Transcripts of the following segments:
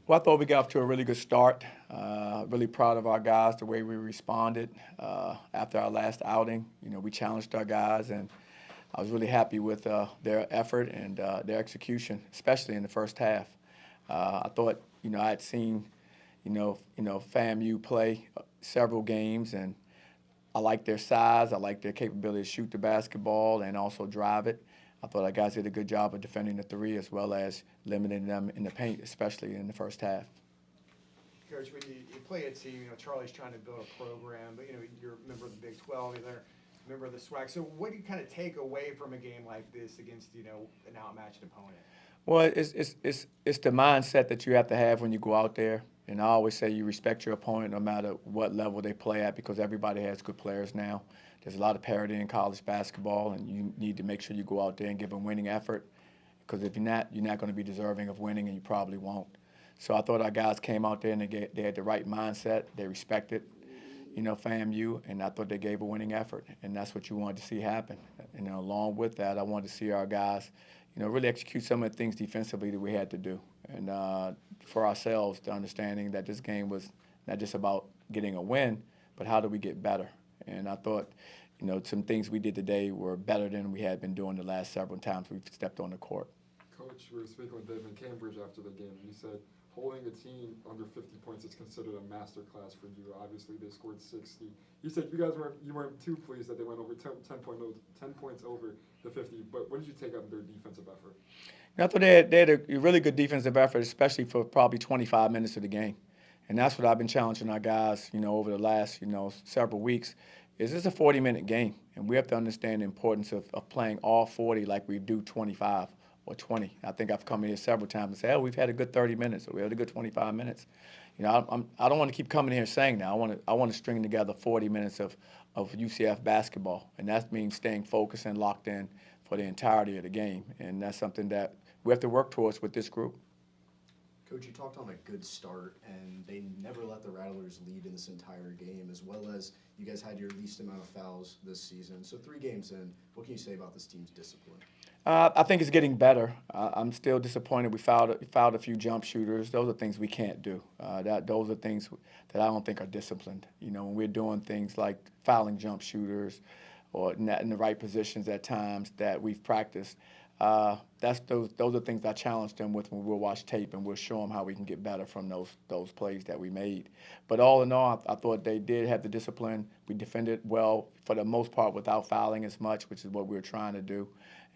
Well, I thought we got off to a really good start. Really proud of our guys, the way we responded after our last outing. We challenged our guys, and I was really happy with their effort and their execution, especially in the first half. I thought, I had seen, FAMU play several games, and I like their size. I like their capability to shoot the basketball and also drive it. I thought our guys did a good job of defending the three as well as limiting them in the paint, especially in the first half. Coach, when you play a team, Charlie's trying to build a program, but you're a member of the Big 12, you're a member of the SWAC. So what do you kind of take away from a game like this against an outmatched opponent? Well, it's the mindset that you have to have when you go out there. And I always say you respect your opponent no matter what level they play at because everybody has good players now. There's a lot of parity in college basketball, and you need to make sure you go out there and give a winning effort because if you're not going to be deserving of winning, and you probably won't. So I thought our guys came out there and they had the right mindset. They respected, FAMU, and I thought they gave a winning effort, and that's what you wanted to see happen. And along with that, I wanted to see our guys, really execute some of the things defensively that we had to do, and for ourselves, the understanding that this game was not just about getting a win, but how do we get better. And I thought, some things we did today were better than we had been doing the last several times we've stepped on the court. Coach, we were speaking with Dave in Cambridge after the game, and he said holding a team under 50 points is considered a master class for you. Obviously, they scored 60. He said you weren't too pleased that they went over 10 points over the 50, but what did you take out of their defensive effort? I thought they had a really good defensive effort, especially for probably 25 minutes of the game. And that's what I've been challenging our guys, over the last, several weeks, is this a 40-minute game. And we have to understand the importance of playing all 40 like we do 25 or 20. I think I've come in here several times and said, we've had a good 30 minutes or we had a good 25 minutes. I don't want to keep coming here saying that. I want to string together 40 minutes of UCF basketball. And that means staying focused and locked in for the entirety of the game. And that's something that we have to work towards with this group. Coach, you talked on a good start, and they never let the Rattlers lead in this entire game, as well as you guys had your least amount of fouls this season. So 3 games in, what can you say about this team's discipline? I think it's getting better. I'm still disappointed. We fouled a few jump shooters. Those are things we can't do. Those are things that I don't think are disciplined. When we're doing things like fouling jump shooters or not in the right positions at times that we've practiced, those are things I challenge them with when we'll watch tape and we'll show them how we can get better from those plays that we made. But all in all, I thought they did have the discipline. We defended well for the most part without fouling as much, which is what we were trying to do.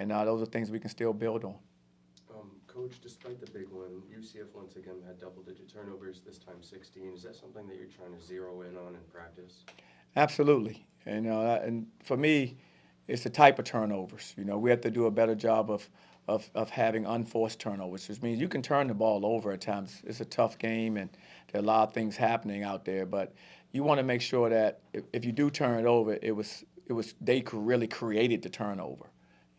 And those are things we can still build on. Coach, despite the big win, UCF once again had double-digit turnovers, this time 16. Is that something that you're trying to zero in on in practice? Absolutely. And for me, it's the type of turnovers. We have to do a better job of having unforced turnovers, which means you can turn the ball over at times. It's a tough game, and there are a lot of things happening out there. But you want to make sure that if you do turn it over, they really created the turnover.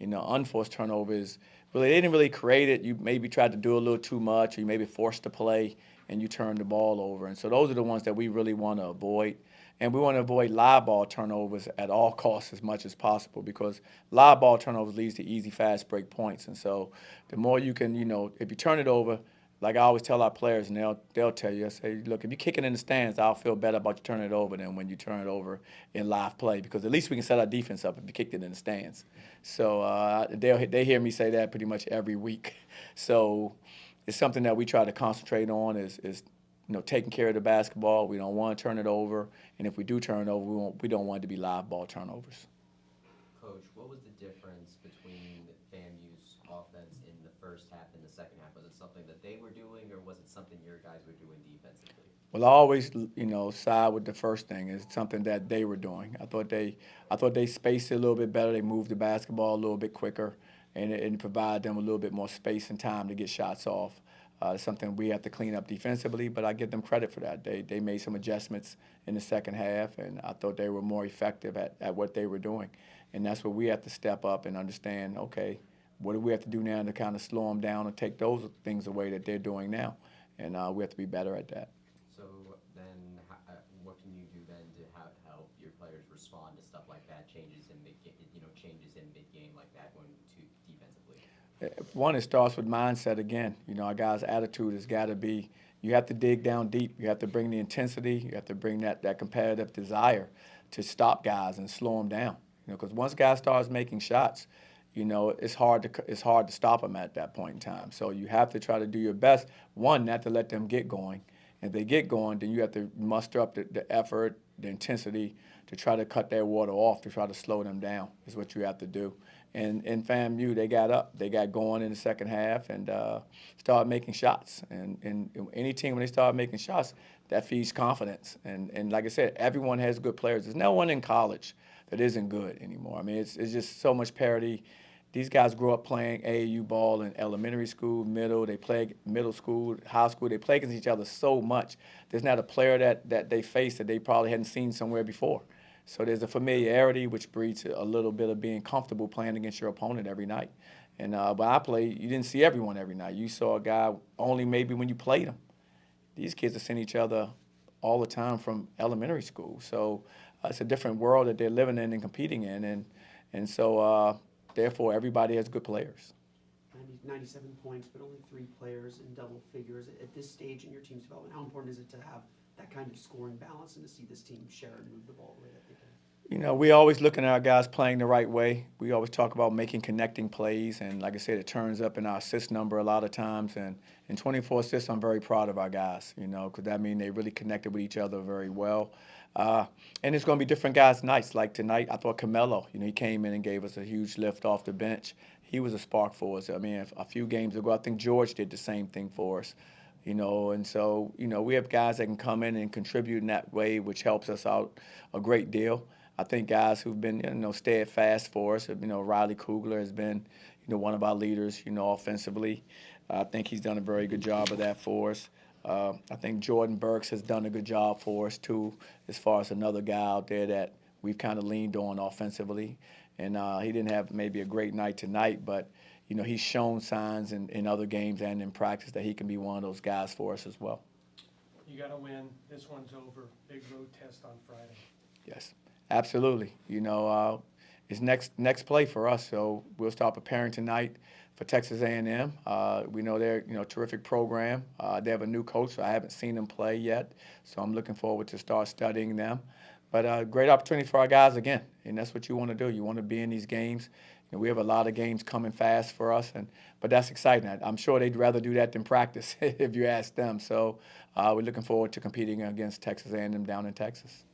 Unforced turnovers, really, they didn't really create it. You maybe tried to do a little too much, or you maybe forced the play, and you turned the ball over. And so those are the ones that we really want to avoid. And we want to avoid live ball turnovers at all costs as much as possible because live ball turnovers leads to easy, fast break points. And so the more you can, if you turn it over, like I always tell our players, and they'll tell you, I say, look, if you kick it in the stands, I'll feel better about you turning it over than when you turn it over in live play because at least we can set our defense up if you kicked it in the stands. So they hear me say that pretty much every week. So it's something that we try to concentrate on is taking care of the basketball. We don't want to turn it over, and if we do turn it over, we don't want it to be live ball turnovers. Coach, what was the difference between FAMU's offense in the first half and the second half? Was it something that they were doing, or was it something your guys were doing defensively? Well, I always, side with the first thing. It's something that they were doing. I thought they spaced it a little bit better. They moved the basketball a little bit quicker, and it provided them a little bit more space and time to get shots off. It's something we have to clean up defensively, but I give them credit for that. They made some adjustments in the second half, and I thought they were more effective at what they were doing. And that's where we have to step up and understand, okay, what do we have to do now to kind of slow them down and take those things away that they're doing now? And we have to be better at that. So then what can you do then to help your players respond to stuff like that, changes in mid-game like that going to defensively? One, it starts with mindset again. Our guys' attitude has got to be, You have to dig down deep. You have to bring the intensity. You have to bring that competitive desire to stop guys and slow them down. Because once guys starts making shots, it's hard to stop them at that point in time. So you have to try to do your best. One, not to let them get going. If they get going, then you have to muster up the effort, the intensity to try to cut their water off, to try to slow them down is what you have to do. And in FAMU, they got up. They got going in the second half and started making shots. And any team, when they start making shots, that feeds confidence. And like I said, everyone has good players. There's no one in college that isn't good anymore. I mean, it's just so much parity. These guys grew up playing AAU ball in elementary school, they play middle school, high school. They play against each other so much. There's not a player that they face that they probably hadn't seen somewhere before. So there's a familiarity which breeds a little bit of being comfortable playing against your opponent every night. And when I played, you didn't see everyone every night. You saw a guy only maybe when you played him. These kids are seeing each other all the time from elementary school. So it's a different world that they're living in and competing in. And so therefore, everybody has good players. 97 points, but only 3 players in double figures. At this stage in your team's development, how important is it to have that kind of scoring balance and to see this team share and move the ball the way that they can? We always looking at our guys playing the right way. We always talk about making connecting plays, and like I said, it turns up in our assist number a lot of times. And in 24 assists, I'm very proud of our guys, because that means they really connected with each other very well. And it's going to be different guys' nights. Like tonight, I thought Carmelo, he came in and gave us a huge lift off the bench. He was a spark for us. I mean, a few games ago, I think George did the same thing for us. And so, we have guys that can come in and contribute in that way, which helps us out a great deal. I think guys who've been, steadfast for us, Riley Kugler has been, one of our leaders, offensively. I think he's done a very good job of that for us. I think Jordan Burks has done a good job for us, too, as far as another guy out there that we've kind of leaned on offensively. And he didn't have maybe a great night tonight, but, he's shown signs in other games and in practice that he can be one of those guys for us as well. You got to win. This one's over. Big road test on Friday. Yes, absolutely. It's next play for us, so we'll start preparing tonight for Texas A&M. We know they're a terrific program. They have a new coach, so I haven't seen them play yet, so I'm looking forward to start studying them. But great opportunity for our guys again, and that's what you want to do. You want to be in these games. We have a lot of games coming fast for us, but that's exciting. I'm sure they'd rather do that than practice if you ask them. So we're looking forward to competing against Texas A&M down in Texas.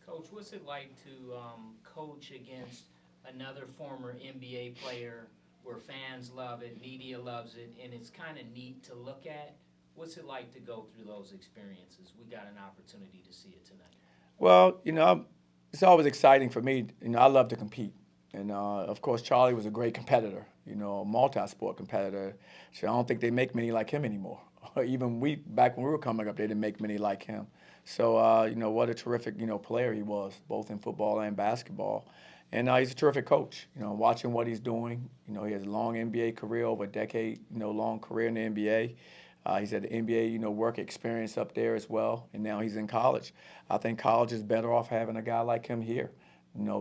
Coach, what's it like to coach against another former NBA player where fans love it, media loves it, and it's kind of neat to look at? What's it like to go through those experiences? We got an opportunity to see it tonight. Well, it's always exciting for me. I love to compete. And, of course, Charlie was a great competitor, a multi-sport competitor. So I don't think they make many like him anymore. Even back when we were coming up, they didn't make many like him. So, what a terrific, player he was, both in football and basketball. And he's a terrific coach, watching what he's doing. He has a long NBA career, over a decade, long career in the NBA. He's had the NBA, work experience up there as well, and now he's in college. I think college is better off having a guy like him here,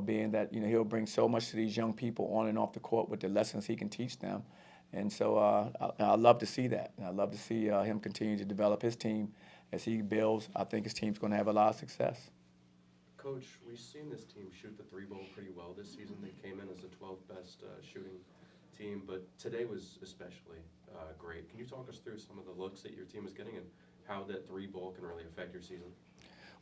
being that, he'll bring so much to these young people on and off the court with the lessons he can teach them. And so I love to see that. And I love to see him continue to develop his team as he builds. I think his team's going to have a lot of success. Coach, we've seen this team shoot the 3-ball pretty well this season. They came in as the 12th best shooting team, but today was especially great. Can you talk us through some of the looks that your team is getting and how that 3-ball can really affect your season?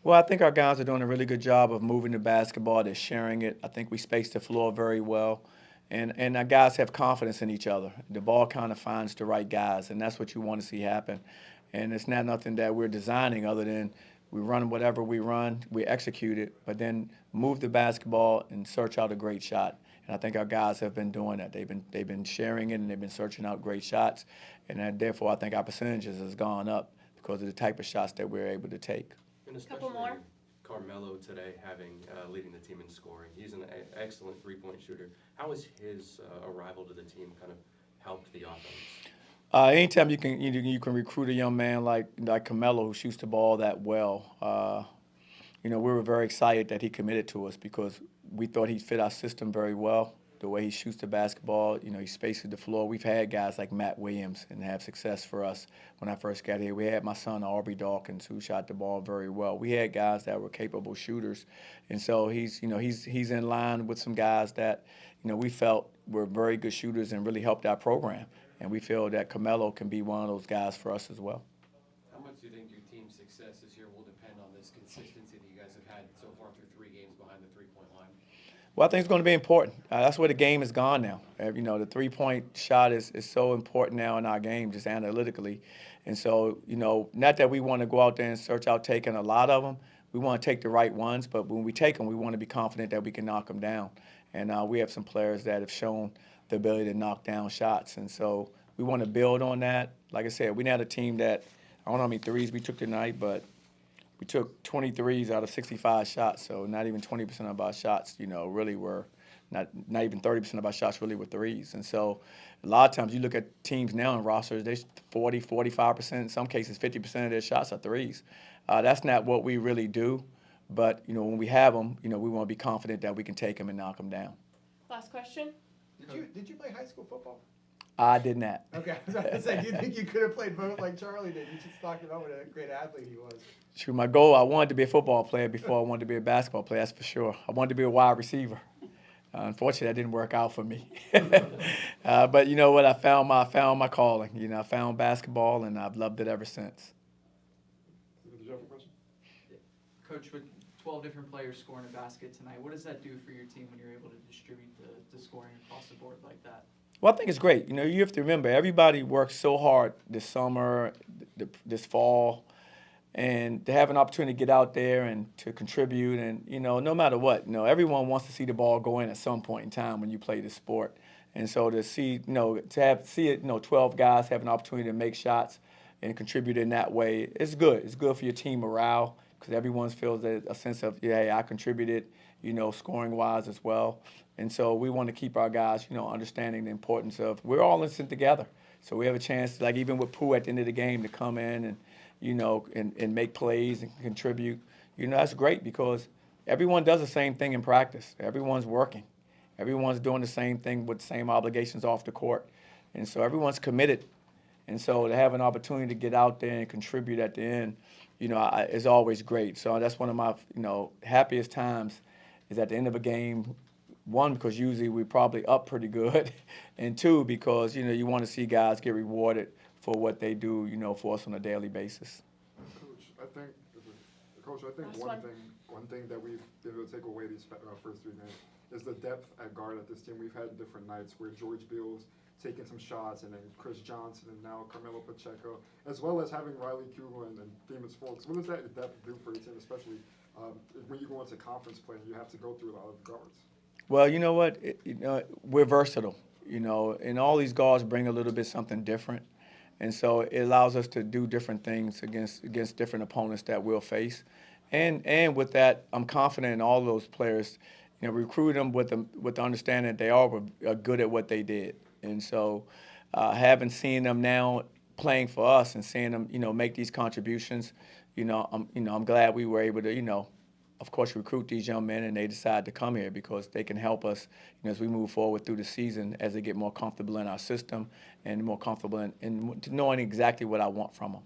Well, I think our guys are doing a really good job of moving the basketball. They're sharing it. I think we space the floor very well. And our guys have confidence in each other. The ball kind of finds the right guys, and that's what you want to see happen. And it's not nothing that we're designing other than we run whatever we run, we execute it, but then move the basketball and search out a great shot. And I think our guys have been doing that. They've been sharing it, and they've been searching out great shots. And therefore, I think our percentages has gone up because of the type of shots that we're able to take. And especially Carmelo today leading the team in scoring. He's an excellent three-point shooter. How has his arrival to the team kind of helped the offense? Anytime you can recruit a young man like Carmelo who shoots the ball that well, we were very excited that he committed to us because we thought he'd fit our system very well. the way he shoots the basketball. You know, he spaces the floor. We've had guys like Matt Williams and have success for us when I first got here. We had my son, Aubrey Dawkins, who shot the ball very well. We had guys that were capable shooters. And so he's in line with some guys that, we felt were very good shooters and really helped our program. And we feel that Carmelo can be one of those guys for us as well. How much do you think your team's success this year will depend on this consistency that you guys have had so far through 3 games behind the three-point line? Well, I think it's going to be important. That's where the game has gone now. The three-point shot is so important now in our game, just analytically. And so, not that we want to go out there and search out taking a lot of them. We want to take the right ones, but when we take them, we want to be confident that we can knock them down. And we have some players that have shown the ability to knock down shots. And so we want to build on that. Like I said, we're not a team that, I don't know how many threes we took tonight, but we took 23s out of 65 shots, so not even 20% of our shots, really were, not even 30% of our shots really were threes. And so a lot of times you look at teams now in rosters, they 40, 45%, in some cases 50% of their shots are threes. That's not what we really do, but, when we have them, we want to be confident that we can take them and knock them down. Last question. Did you play high school football? I did not. Okay, I was about to say, do you think you could have played both like Charlie did? You just talked about what a great athlete he was. True, my goal, I wanted to be a football player before I wanted to be a basketball player, that's for sure. I wanted to be a wide receiver. Unfortunately, that didn't work out for me. But you know what? I found my calling. I found basketball, and I've loved it ever since. Did you have a question? Coach, with 12 different players scoring a basket tonight, what does that do for your team when you're able to distribute the scoring across the board like that? Well, I think it's great. You have to remember, everybody works so hard this summer, this fall, and to have an opportunity to get out there and to contribute. And, no matter what, everyone wants to see the ball go in at some point in time when you play this sport. And so to see, to see it, 12 guys have an opportunity to make shots and contribute in that way, it's good. It's good for your team morale because everyone feels a sense of, I contributed, scoring-wise as well. And so we want to keep our guys, understanding the importance of we're all in this together. So we have a chance, like even with Pooh at the end of the game, to come in and, and make plays and contribute. That's great because everyone does the same thing in practice. Everyone's working. Everyone's doing the same thing with the same obligations off the court. And so everyone's committed. And so to have an opportunity to get out there and contribute at the end, is always great. So that's one of my, happiest times is at the end of a game. 1, because usually we're probably up pretty good, and 2, because, you want to see guys get rewarded for what they do, for us on a daily basis. Coach, I think one thing that we've been able to take away these first 3 games is the depth at guard at this team. We've had different nights where George Beale's taking some shots, and then Chris Johnson, and now Carmelo Pacheco, as well as having Riley Kugel and Demus Folks. What does that depth do for your team, especially when you go into conference play and you have to go through a lot of guards? Well, you know what? We're versatile, and all these guards bring a little bit something different. And so it allows us to do different things against different opponents that we'll face. And with that, I'm confident in all those players, recruit them with the understanding that they all are good at what they did. And so having seen them now playing for us and seeing them, make these contributions, I'm glad we were able to, of course, recruit these young men, and they decide to come here because they can help us as we move forward through the season as they get more comfortable in our system and more comfortable in knowing exactly what I want from them.